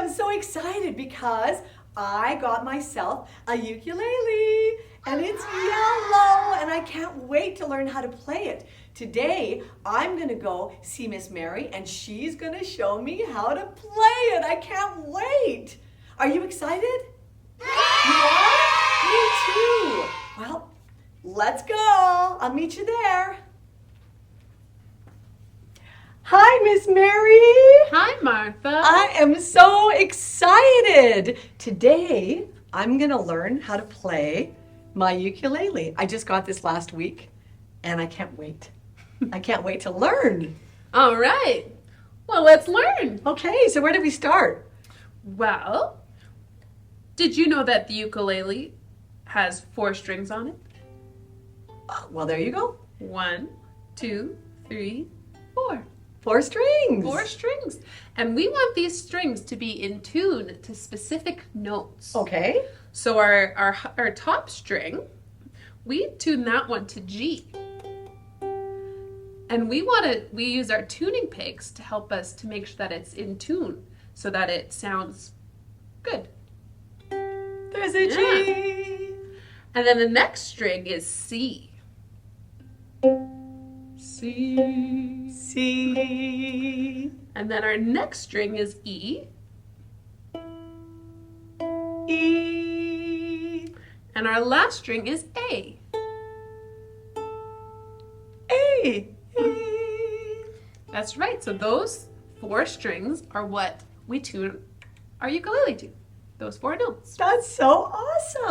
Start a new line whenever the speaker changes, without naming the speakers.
am so excited because I got myself a ukulele and it's yellow and I can't wait to learn how to play it. Today, I'm gonna go see Miss Mary and she's gonna show me how to play it. I can't wait. Are you excited? You are? Me too. Well, let's go. I'll meet you there. Hi, Miss Mary.
Hi, Martha.
I am so excited. Today, I'm going to learn how to play my ukulele. I just got this last week, and I can't wait. I can't wait to learn.
All right. Well, let's learn.
Okay, so where do we start?
Well, did you know that the ukulele has 4 strings on it?
Well, there you go.
1, 2, 3, 4.
4 strings.
4 strings. And we want these strings to be in tune to specific notes.
Okay.
So our top string, we tune that one to G. And we use our tuning pegs to help us to make sure that it's in tune so that it sounds good.
There's a G.
And then the next string is C. C.
C.
And then our next string is E.
E.
And our last string is A.
A.
That's right. So those 4 strings are what we tune our ukulele to. Those 4 notes.
That's so awesome.